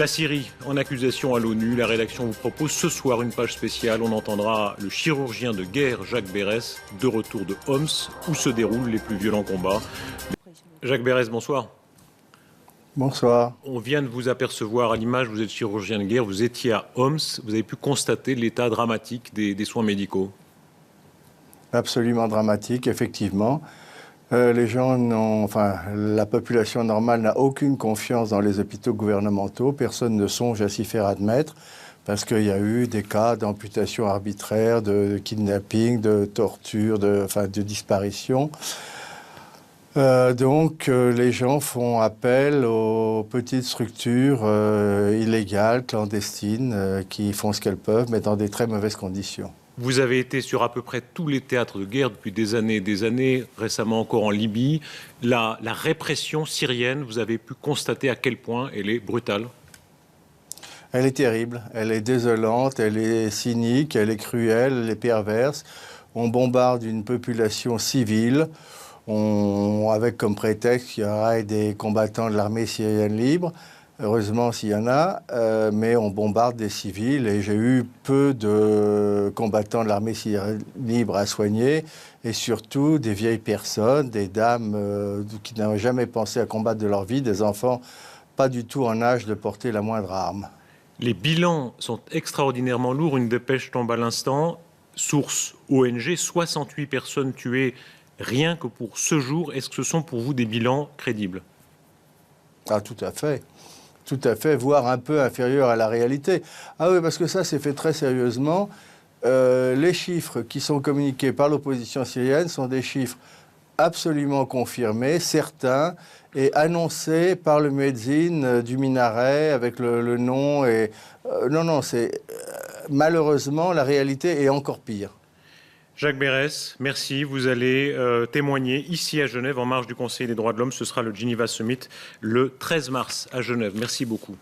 La Syrie en accusation à l'ONU. La rédaction vous propose ce soir une page spéciale. On entendra le chirurgien de guerre Jacques Berès, de retour de Homs, où se déroulent les plus violents combats. Jacques Berès, bonsoir. Bonsoir. On vient de vous apercevoir à l'image, vous êtes chirurgien de guerre, vous étiez à Homs, vous avez pu constater l'état dramatique des soins médicaux. Absolument dramatique, effectivement. Les gens la population normale n'a aucune confiance dans les hôpitaux gouvernementaux. Personne ne songe à s'y faire admettre parce qu'il y a eu des cas d'amputation arbitraire, de kidnapping, de torture, de disparition. Les gens font appel aux petites structures illégales, clandestines, qui font ce qu'elles peuvent, mais dans des très mauvaises conditions. Vous avez été sur à peu près tous les théâtres de guerre depuis des années, récemment encore en Libye. La répression syrienne, vous avez pu constater à quel point elle est brutale? Elle est terrible, elle est désolante, elle est cynique, elle est cruelle, elle est perverse. On bombarde une population civile, avec comme prétexte qu'il y aurait des combattants de l'armée syrienne libre. Heureusement s'il y en a, mais on bombarde des civils et j'ai eu peu de combattants de l'armée syrienne libre à soigner et surtout des vieilles personnes, des dames qui n'avaient jamais pensé à combattre de leur vie, des enfants pas du tout en âge de porter la moindre arme. Les bilans sont extraordinairement lourds. Une dépêche tombe à l'instant. Source ONG, 68 personnes tuées rien que pour ce jour. Est-ce que ce sont pour vous des bilans crédibles? Ah, tout à fait. Tout à fait, voire un peu inférieur à la réalité. Ah oui, parce que ça, c'est fait très sérieusement. Les chiffres qui sont communiqués par l'opposition syrienne sont des chiffres absolument confirmés, certains, et annoncés par le muezzin du minaret avec le nom. Non, malheureusement, la réalité est encore pire. Jacques Berès, merci. Vous allez témoigner ici à Genève en marge du Conseil des droits de l'homme. Ce sera le Geneva Summit le 13 mars à Genève. Merci beaucoup.